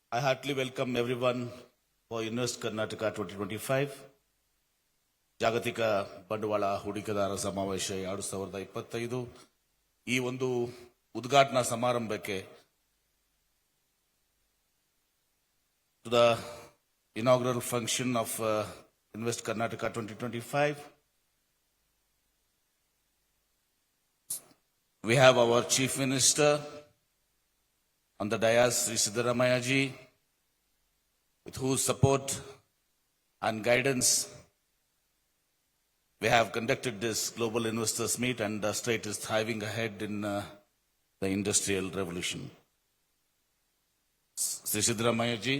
I heartily welcome everyone for Invest Karnataka 2025. ಜಾಗತಿಕ ಬಂಡವಾಳ ಹೂಡಿಕೆದಾರ ಸಮಾವೇಶ 2025 ಈ ಒಂದು ಉದ್ಘಾಟನಾ ಸಮಾರಂಭಕ್ಕೆ to the inaugural function of Invest Karnataka 2025. We have our Chief Minister on the dais, Sri Siddaramaiah ji, with whose support and guidance we have conducted this global investors meet, and the state is thriving ahead in the industrial revolution. Sri Siddaramaiah ji,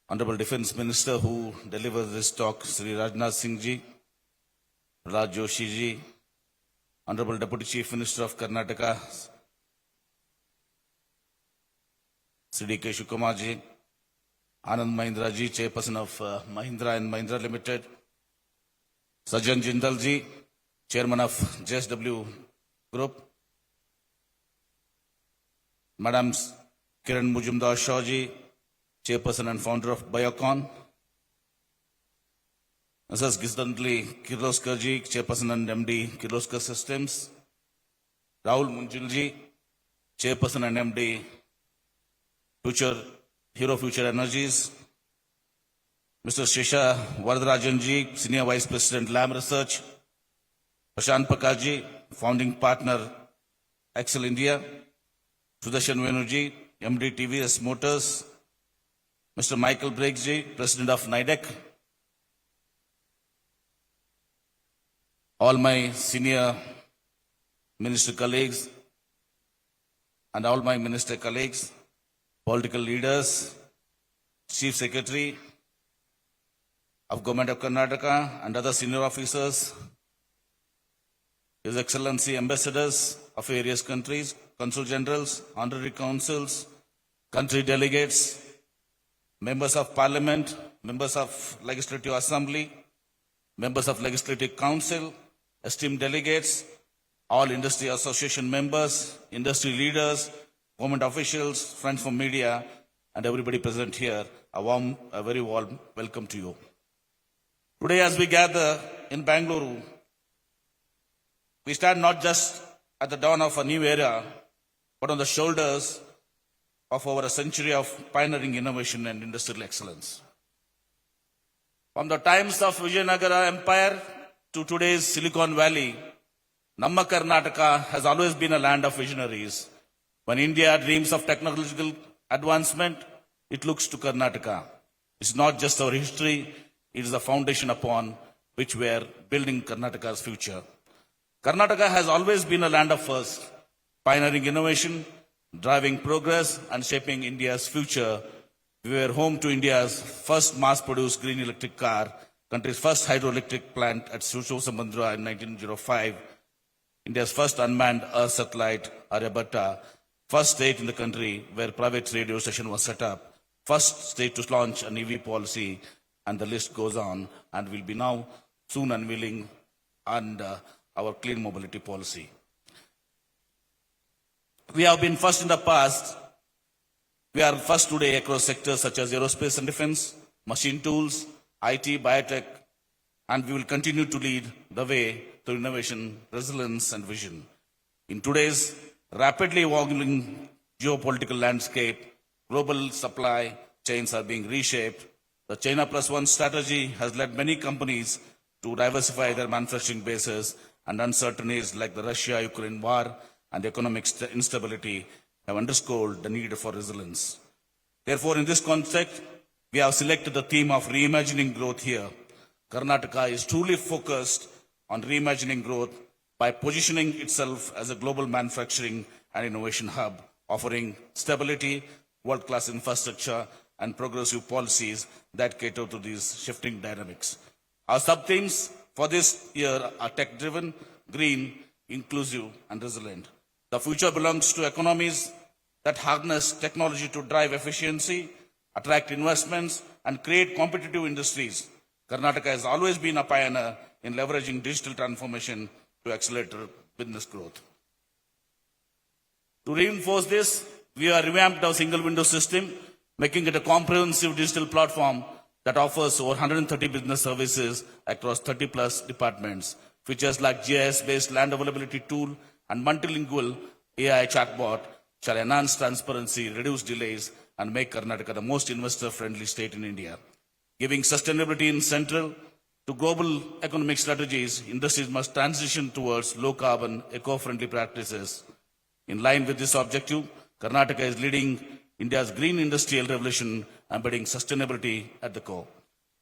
Honorable Defence Minister who delivers this talk, Sri Rajnath Singh ji, Prahlad Joshi ji, Honorable Deputy Chief Minister of Karnataka, Sri D.K. Shivakumar ji, Anand Mahindra ji, Chairperson of Mahindra and Mahindra Limited, Sajjan Jindal ji, Chairman of JSW Group, Madam Kiran Mujumdar Shaw ji, Chairperson and Founder of Biocon, Mrs. Gisdantli Kirloskar ji, Chairperson and MD Kirloskar Systems, Rahul Munjul ji, Chairperson and MD Hero Future Energies, Mr. Shisha Varadarajan ji, Senior Vice President Lam Research, Prashant Pakar ji, Founding Partner Excel India, Sudarshan Venu ji, MD TVS Motors, Mr. Michael Briggs ji, President of NIDEC, all my senior minister colleagues and all my minister colleagues, political leaders, Chief Secretary of Government of Karnataka and other senior officers, His Excellency ambassadors of various countries, consul generals, honorary consuls, country delegates, members of parliament, members of legislative assembly, members of legislative council, esteemed delegates, all industry association members, industry leaders, government officials, friends from media, and everybody present here, a very warm welcome to you. Today, as we gather in Bangalore, we stand not just at the dawn of a new era, but on the shoulders of over a century of pioneering innovation and industrial excellence. From the times of Vijayanagara Empire to today's Silicon Valley, Namma Karnataka has always been a land of visionaries. When India dreams of technological advancement, it looks to Karnataka. It's not just our history, it is the foundation upon which we are building Karnataka's future. Karnataka has always been a land of first, pioneering innovation, driving progress and shaping India's future. We were home to India's first mass-produced green electric car, country's first hydroelectric plant at Sushosamudra in 1905, India's first unmanned Earth satellite, Aryabhatta, first state in the country where private radio station was set up, first state to launch an EV policy, and the list goes on, and will be now soon unveiling and our clean mobility policy. We have been first in the past. We are first today across sectors such as aerospace and defense, machine tools, IT, biotech, and we will continue to lead the way through innovation, resilience, and vision. In today's rapidly evolving geopolitical landscape, global supply chains are being reshaped. The China Plus One strategy has led many companies to diversify their manufacturing bases, and uncertainties like the Russia-Ukraine war and economic instability have underscored the need for resilience. Therefore, in this context, we have selected the theme of reimagining growth here. Karnataka is truly focused on reimagining growth by positioning itself as a global manufacturing and innovation hub, offering stability, world-class infrastructure, and progressive policies that cater to these shifting dynamics. Our sub-themes for this year are tech-driven, green, inclusive, and resilient. The future belongs to economies that harness technology to drive efficiency, attract investments, and create competitive industries. Karnataka has always been a pioneer in leveraging digital transformation to accelerate business growth. To reinforce this, we have revamped our single window system, making it a comprehensive digital platform that offers over 130 business services across 30 plus departments. Features like GIS-based land availability tool and multilingual AI chatbot shall enhance transparency, reduce delays, and make Karnataka the most investor-friendly state in India. Giving sustainability in central to global economic strategies, industries must transition towards low-carbon, eco-friendly practices. In line with this objective, Karnataka is leading India's green industrial revolution, embedding sustainability at the core.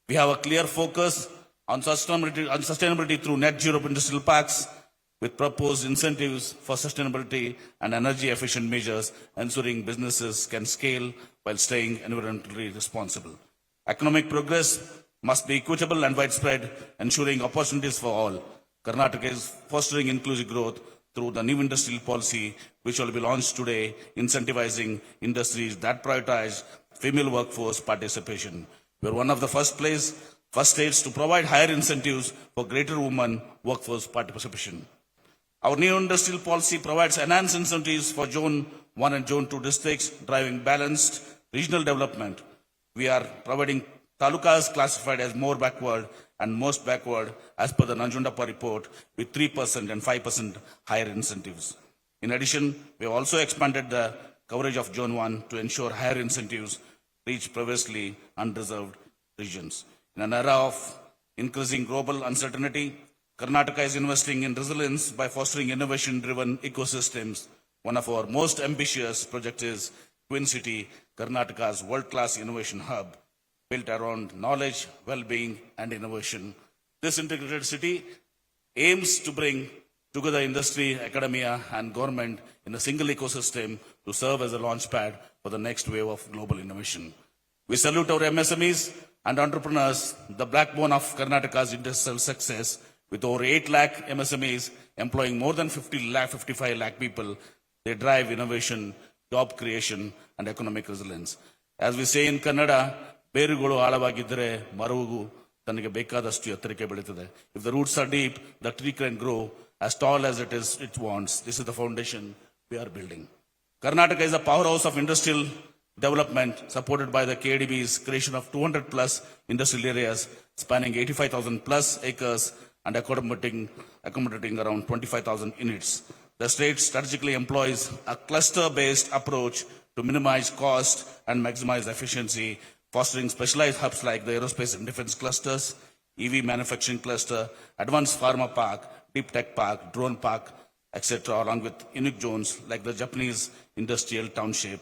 We have a clear focus on sustainability through net zero industrial parks, with proposed incentives for sustainability and energy efficient measures, ensuring businesses can scale while staying environmentally responsible. Economic progress must be equitable and widespread, ensuring opportunities for all. Karnataka is fostering inclusive growth through the new industrial policy, which will be launched today, incentivizing industries that prioritize female workforce participation. We are one of the first states to provide higher incentives for greater women workforce participation. Our new industrial policy provides enhanced incentives for Zone 1 and Zone 2 districts, driving balanced regional development. We are providing talukas classified as more backward and most backward as per the Nanjundappa report, with 3% and 5% higher incentives. In addition, we have also expanded the coverage of Zone 1 to ensure higher incentives reach previously unreserved regions. In an era of increasing global uncertainty, Karnataka is investing in resilience by fostering innovation-driven ecosystems. One of our most ambitious projects is Twin City, Karnataka's world-class innovation hub, built around knowledge, well-being, and innovation. This integrated city aims to bring together industry, academia, and government in a single ecosystem to serve as a launchpad for the next wave of global innovation. We salute our MSMEs and entrepreneurs, the backbone of Karnataka's industrial success. With over 8 lakh MSMEs employing more than 55 lakh people, they drive innovation, job creation, and economic resilience. As we say in Kannada, ಬೇರುಗಳು ಆಳವಾಗಿದ್ದರೆ ಮರವು ತನಗೆ ಬೇಕಾದಷ್ಟು ಎತ್ತರಕ್ಕೆ ಬೆಳೀತದೆ. If the roots are deep, the tree can grow as tall as it wants. This is the foundation we are building. Karnataka is a powerhouse of industrial development, supported by the KDB's creation of 200 plus industrial areas spanning 85,000 plus acres and accommodating around 25,000 units. The state strategically employs a cluster-based approach to minimize cost and maximize efficiency, fostering specialized hubs like the aerospace and defense clusters, EV manufacturing cluster, advanced pharma park, deep tech park, drone park, etc., along with unique zones like the Japanese industrial township.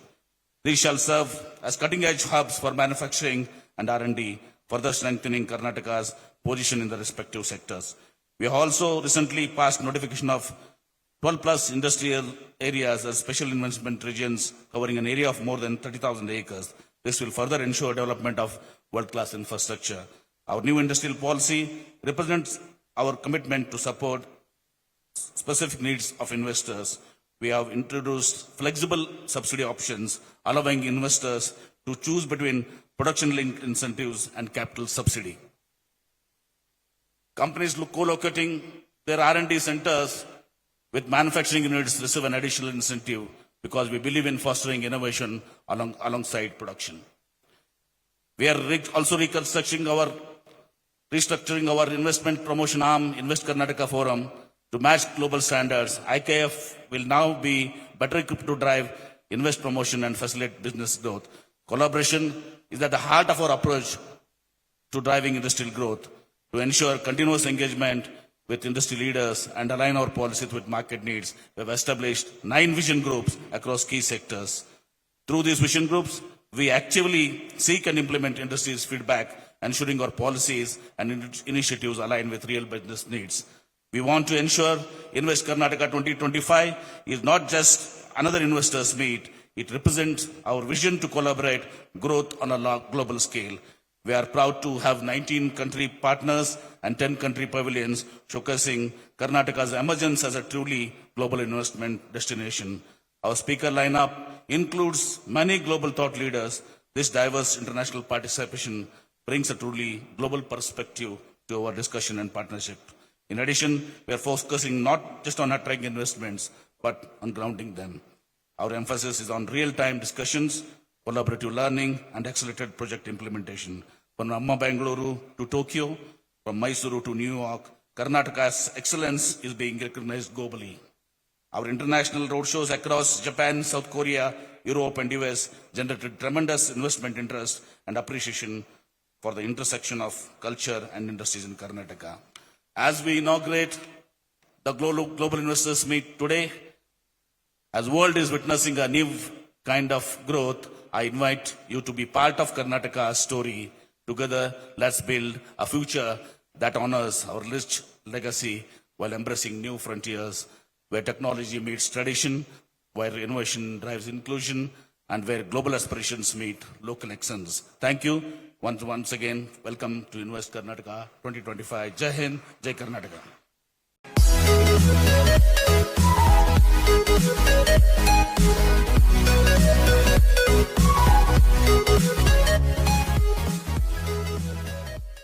These shall serve as cutting-edge hubs for manufacturing and R&D, further strengthening Karnataka's position in the respective sectors. We have also recently passed notification of 12 plus industrial areas as special investment regions covering an area of more than 30,000 acres. This will further ensure development of world-class infrastructure. Our new industrial policy represents our commitment to support specific needs of investors. We have introduced flexible subsidy options, allowing investors to choose between production-linked incentives and capital subsidy. Companies co-locating their R&D centers with manufacturing units receive an additional incentive because we believe in fostering innovation alongside production. We are also restructuring our investment promotion arm, Invest Karnataka Forum, to match global standards. IKF will now be better equipped to drive invest promotion and facilitate business growth. Collaboration is at the heart of our approach to driving industrial growth. To ensure continuous engagement with industry leaders and align our policies with market needs, we have established 9 vision groups across key sectors. Through these vision groups, we actively seek and implement industry's feedback, ensuring our policies and initiatives align with real business needs. We want to ensure Invest Karnataka 2025 is not just another investors meet. It represents our vision to collaborate growth on a global scale. We are proud to have 19 country partners and 10 country pavilions showcasing Karnataka's emergence as a truly global investment destination. Our speaker lineup includes many global thought leaders. This diverse international participation brings a truly global perspective to our discussion and partnership. In addition, we are focusing not just on attracting investments, but on grounding them. Our emphasis is on real-time discussions, collaborative learning, and accelerated project implementation. From Amma Bangalore to Tokyo, from Mysuru to New York, Karnataka's excellence is being recognized globally. Our international roadshows across Japan, South Korea, Europe, and US generated tremendous investment interest and appreciation for the intersection of culture and industries in Karnataka. As we inaugurate the Global Investors Meet today, as the world is witnessing a new kind of growth, I invite you to be part of Karnataka's story. Together, let's build a future that honors our rich legacy while embracing new frontiers, where technology meets tradition, where innovation drives inclusion, and where global aspirations meet local excellence. Thank you. Once again, welcome to Invest Karnataka 2025. Jai Hind, Jai Karnataka.